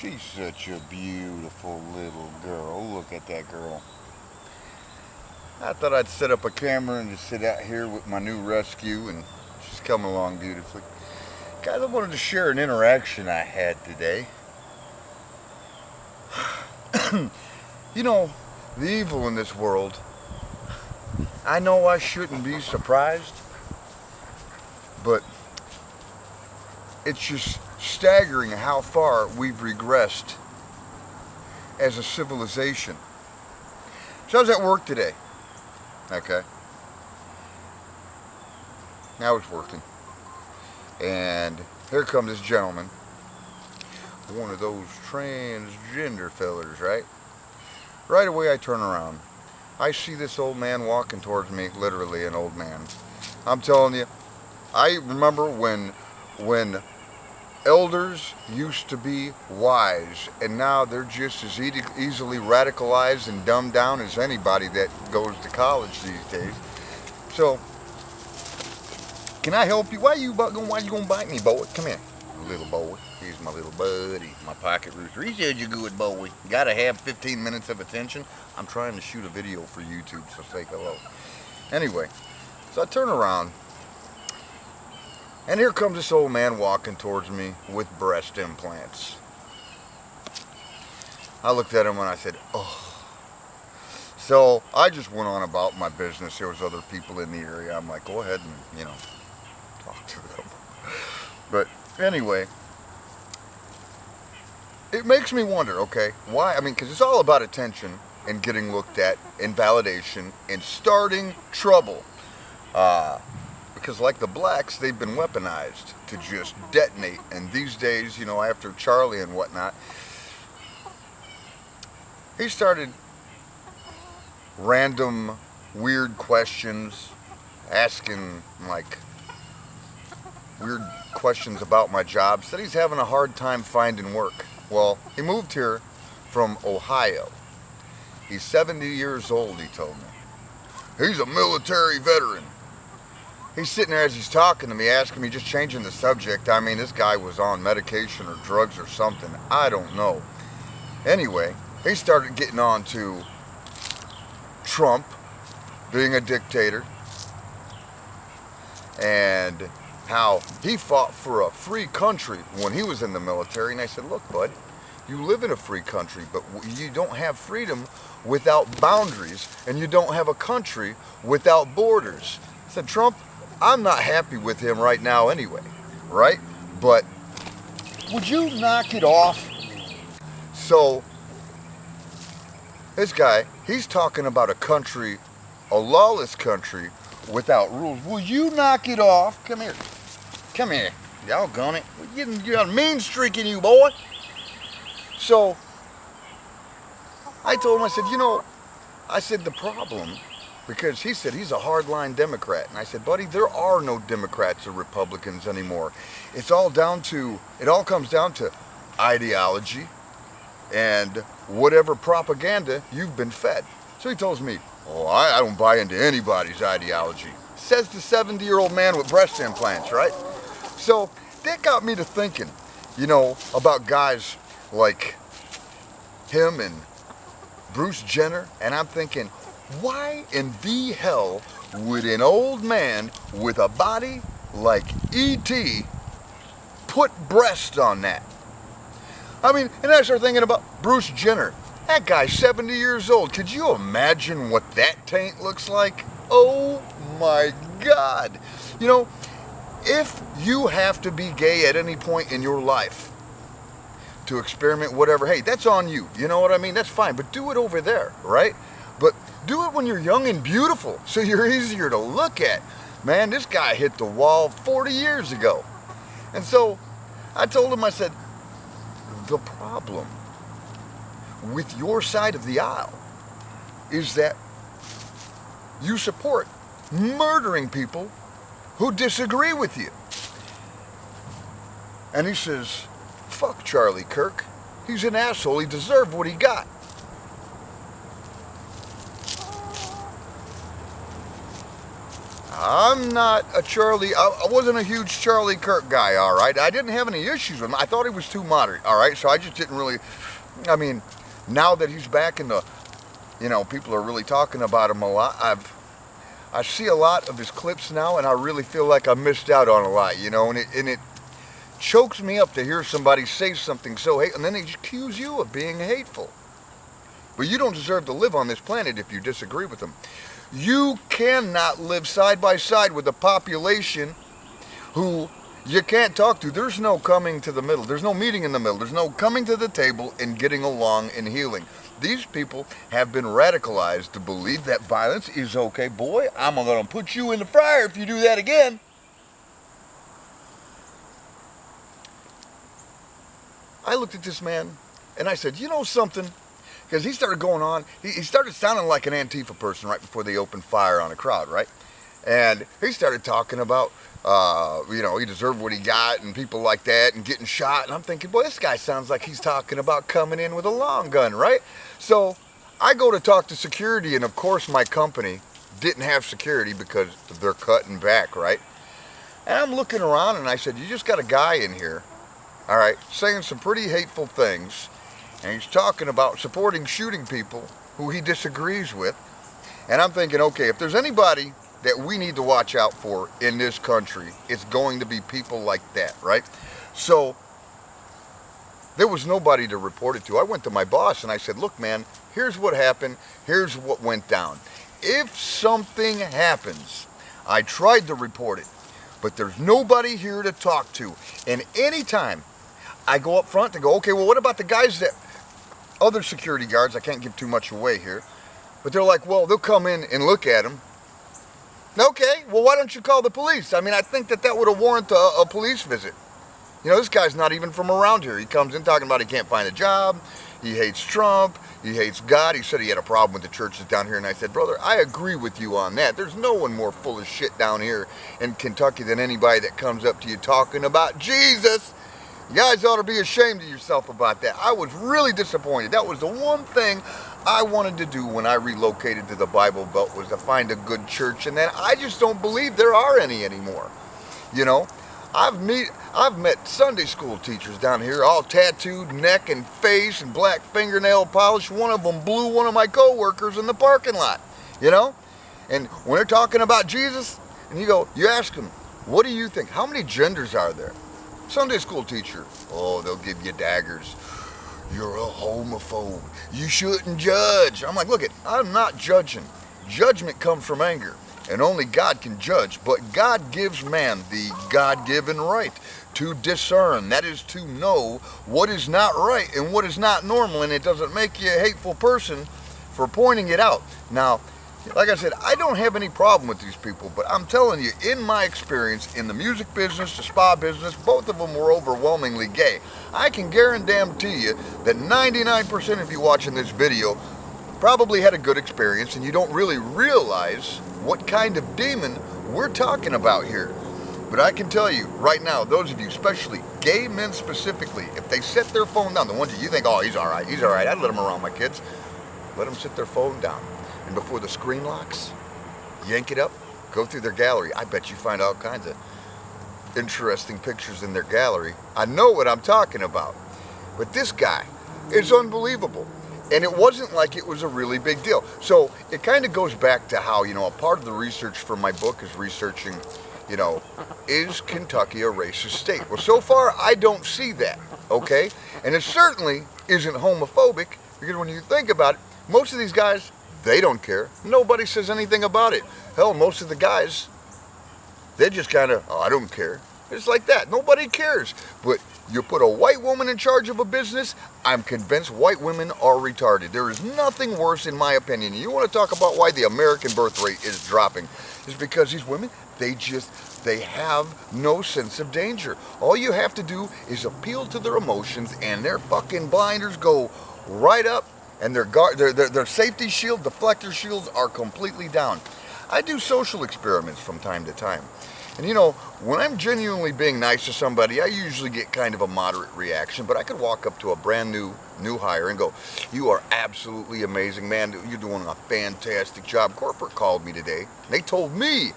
She's such a beautiful little girl. Look at that girl. I thought I'd set up a camera and just sit out here with my new rescue, and she's coming along beautifully. Guys, I wanted to share an interaction I had today. You know, the evil in this world, I know I shouldn't be surprised, but it's just staggering how far we've regressed as a civilization. So I was at work today, okay? I was working, and here comes this gentleman, one of those transgender fellers, right? Right away I turn around. I see this old man walking towards me, literally an old man. I'm telling you, I remember when elders used to be wise, and now they're just as easily radicalized and dumbed down as anybody that goes to college these days. So, can I help you? Why you gonna bite me, boy? Come here, little boy. He's my little buddy, my pocket rooster. He said you're good, boy. You gotta have 15 minutes of attention. I'm trying to shoot a video for YouTube, so say hello. Anyway, so I turn around, and here comes this old man walking towards me with breast implants. I looked at him and I said, oh. So I just went on about my business. There was other people in the area. I'm like, go ahead and, talk to them. But anyway, it makes me wonder, okay, why? I mean, because it's all about attention and getting looked at and validation and starting trouble. Because like the blacks, they've been weaponized to just detonate. And these days, after Charlie and whatnot, he started random weird questions, asking like weird questions about my job. Said he's having a hard time finding work. Well, he moved here from Ohio. He's 70 years old, he told me. He's a military veteran. He's sitting there as he's talking to me, asking me, just changing the subject. I mean, this guy was on medication or drugs or something. I don't know. Anyway, he started getting on to Trump being a dictator and how he fought for a free country when he was in the military. And I said, look, bud, you live in a free country, but you don't have freedom without boundaries, and you don't have a country without borders. I said, Trump, I'm not happy with him right now anyway, right? But would you knock it off? So this guy, he's talking about a country, a lawless country without rules. Will you knock it off? Come here. Come here. Y'all got it. You got a mean streak in you, boy. So I told him, I said, the problem, because he said he's a hardline Democrat. And I said, buddy, there are no Democrats or Republicans anymore. It all comes down to ideology and whatever propaganda you've been fed. So he tells me, oh, I don't buy into anybody's ideology. Says the 70-year-old man with breast implants, right? So that got me to thinking, about guys like him and Bruce Jenner. And I'm thinking, why in the hell would an old man with a body like E.T. put breasts on that? I mean, and I started thinking about Bruce Jenner. That guy's 70 years old. Could you imagine what that taint looks like? Oh my God. If you have to be gay at any point in your life to experiment, whatever, hey, that's on you. You know what I mean? That's fine, but do it over there, right? But do it when you're young and beautiful, so you're easier to look at. Man, this guy hit the wall 40 years ago. And so I told him, I said, the problem with your side of the aisle is that you support murdering people who disagree with you. And he says, fuck Charlie Kirk. He's an asshole. He deserved what he got. I'm not a Charlie, I wasn't a huge Charlie Kirk guy, all right? I didn't have any issues with him. I thought he was too moderate, all right? So I just didn't really, I mean, now that he's back in the, you know, people are really talking about him a lot. I see a lot of his clips now, and I really feel like I missed out on a lot, you know, and it chokes me up to hear somebody say something so hateful, and then they accuse you of being hateful. But you don't deserve to live on this planet if you disagree with them. You cannot live side by side with a population who you can't talk to. There's no coming to the middle. There's no meeting in the middle. There's no coming to the table and getting along and healing. These people have been radicalized to believe that violence is okay. Boy, I'm going to put you in the fryer if you do that again. I looked at this man and I said, you know something? Because he started going on, he started sounding like an Antifa person right before they opened fire on a crowd, right? And he started talking about, you know, he deserved what he got and people like that and getting shot. And I'm thinking, boy, this guy sounds like he's talking about coming in with a long gun, right? So I go to talk to security, and of course my company didn't have security because they're cutting back, right? And I'm looking around and I said, you just got a guy in here, all right, saying some pretty hateful things. And he's talking about supporting shooting people who he disagrees with. And I'm thinking, okay, if there's anybody that we need to watch out for in this country, it's going to be people like that, right? So there was nobody to report it to. I went to my boss and I said, look, man, here's what happened. Here's what went down. If something happens, I tried to report it, but there's nobody here to talk to. And anytime I go up front to go, okay, well, what about the guys that, other security guards, I can't give too much away here, but they're like, well, they'll come in and look at him. Okay, well, why don't you call the police? I mean, I think that would have warranted a police visit. You know, this guy's not even from around here. He comes in talking about he can't find a job, he hates Trump, he hates God. He said he had a problem with the churches down here, and I said, brother, I agree with you on that. There's no one more full of shit down here in Kentucky than anybody that comes up to you talking about Jesus. You guys ought to be ashamed of yourself about that. I was really disappointed. That was the one thing I wanted to do when I relocated to the Bible Belt, was to find a good church, and then I just don't believe there are any anymore. You know, I've met Sunday school teachers down here, all tattooed neck and face and black fingernail polish. One of them blew one of my co-workers in the parking lot, you know? And when they're talking about Jesus, and you ask them, what do you think? How many genders are there? Sunday school teacher, oh, they'll give you daggers. You're a homophobe. You shouldn't judge. I'm like, look it, I'm not judging. Judgment comes from anger, and only God can judge. But God gives man the God-given right to discern. That is to know what is not right and what is not normal, and it doesn't make you a hateful person for pointing it out. Now, like I said, I don't have any problem with these people, but I'm telling you, in my experience, in the music business, the spa business, both of them were overwhelmingly gay. I can guarantee you that 99% of you watching this video probably had a good experience, and you don't really realize what kind of demon we're talking about here. But I can tell you right now, those of you, especially gay men specifically, if they set their phone down, the ones that you think, oh, he's all right, I'd let him around my kids, let them sit their phone down. And before the screen locks, yank it up, go through their gallery. I bet you find all kinds of interesting pictures in their gallery. I know what I'm talking about. But this guy is unbelievable. And it wasn't like it was a really big deal. So it kind of goes back to how, you know, a part of the research for my book is researching, you know, is Kentucky a racist state? Well, so far, I don't see that, okay? And it certainly isn't homophobic, because when you think about it, most of these guys, they don't care. Nobody says anything about it. Hell, most of the guys, they just kind of, oh, I don't care. It's like that. Nobody cares. But you put a white woman in charge of a business, I'm convinced white women are retarded. There is nothing worse, in my opinion. You want to talk about why the American birth rate is dropping? It's because these women, they have no sense of danger. All you have to do is appeal to their emotions, and their fucking blinders go right up, and their safety shield, deflector shields are completely down. I do social experiments from time to time. And you know, when I'm genuinely being nice to somebody, I usually get kind of a moderate reaction, but I could walk up to a brand new hire and go, you are absolutely amazing, man. You're doing a fantastic job. Corporate called me today. They told me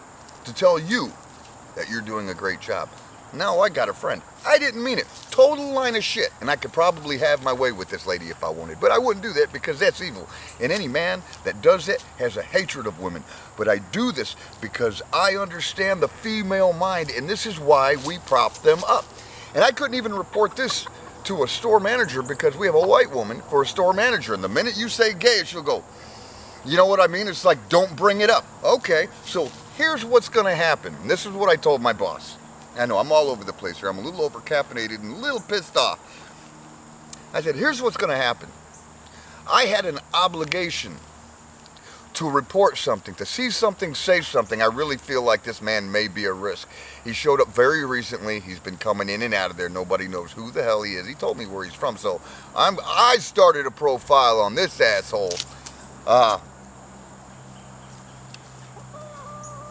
to tell you that you're doing a great job. Now I got a friend. I didn't mean it. Total line of shit. And I could probably have my way with this lady if I wanted. But I wouldn't do that because that's evil. And any man that does it has a hatred of women. But I do this because I understand the female mind. And this is why we prop them up. And I couldn't even report this to a store manager because we have a white woman for a store manager. And the minute you say gay, she'll go, you know what I mean? It's like, don't bring it up. Okay, so here's what's going to happen. And this is what I told my boss. I know, I'm all over the place here. I'm a little over-caffeinated and a little pissed off. I said, here's what's going to happen. I had an obligation to report something, to see something, say something. I really feel like this man may be a risk. He showed up very recently. He's been coming in and out of there. Nobody knows who the hell he is. He told me where he's from, so I started a profile on this asshole. I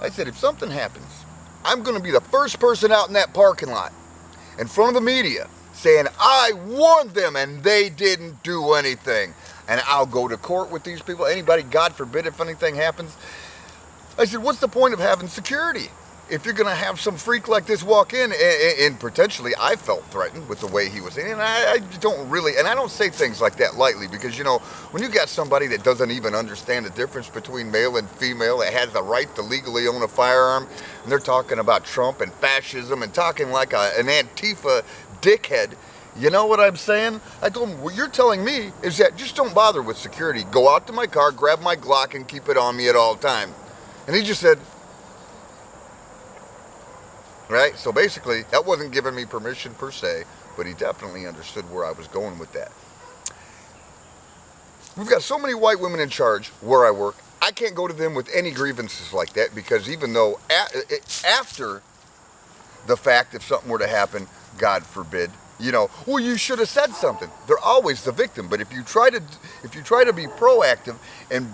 said, if something happens, I'm going to be the first person out in that parking lot in front of the media saying, I warned them and they didn't do anything. And I'll go to court with these people. Anybody, God forbid, if anything happens. I said, what's the point of having security? If you're going to have some freak like this walk in, and potentially I felt threatened with the way he was in, and I don't really, and I don't say things like that lightly because, you know, when you got somebody that doesn't even understand the difference between male and female, that has the right to legally own a firearm, and they're talking about Trump and fascism and talking like an Antifa dickhead, you know what I'm saying? I told him, what you're telling me is that just don't bother with security. Go out to my car, grab my Glock, and keep it on me at all times. And he just said, right? So basically, that wasn't giving me permission per se, but he definitely understood where I was going with that. We've got so many white women in charge where I work, I can't go to them with any grievances like that because even though after the fact, if something were to happen, God forbid, you know, well, you should have said something. They're always the victim, but if you try to be proactive and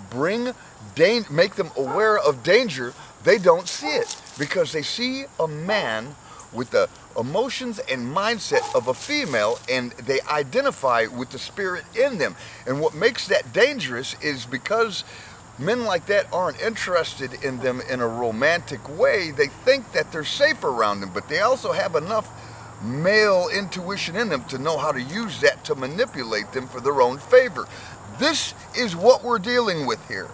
make them aware of danger, they don't see it because they see a man with the emotions and mindset of a female and they identify with the spirit in them. And what makes that dangerous is because men like that aren't interested in them in a romantic way. They think that they're safe around them, but they also have enough male intuition in them to know how to use that to manipulate them for their own favor. This is what we're dealing with here.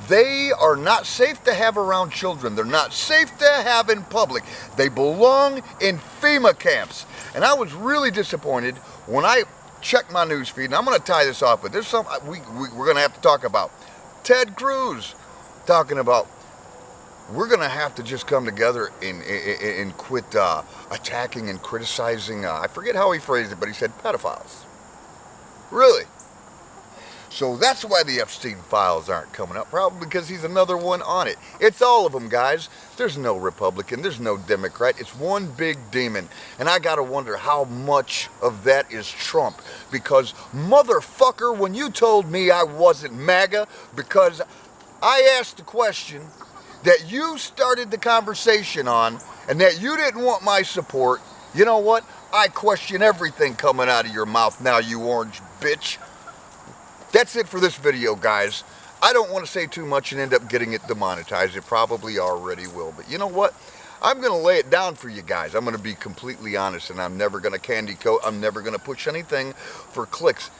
They are not safe to have around children. They're not safe to have in public. They belong in FEMA camps. And I was really disappointed when I checked my news feed, and I'm going to tie this off, but there's some we're going to have to talk about. Ted Cruz talking about we're going to have to just come together and quit attacking and criticizing, I forget how he phrased it, but he said pedophiles. Really? So that's why the Epstein files aren't coming up, probably because he's another one on it. It's all of them, guys. There's no Republican, there's no Democrat. It's one big demon. And I gotta wonder how much of that is Trump. Because, motherfucker, when you told me I wasn't MAGA, because I asked the question that you started the conversation on, and that you didn't want my support, you know what? I question everything coming out of your mouth now, you orange bitch. That's it for this video, guys. I don't want to say too much and end up getting it demonetized. It probably already will. But you know what? I'm going to lay it down for you guys. I'm going to be completely honest, and I'm never going to candy coat. I'm never going to push anything for clicks.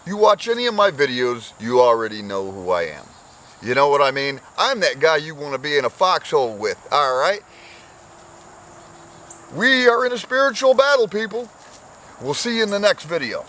You watch any of my videos, you already know who I am. You know what I mean? I'm that guy you want to be in a foxhole with, all right? We are in a spiritual battle, people. We'll see you in the next video.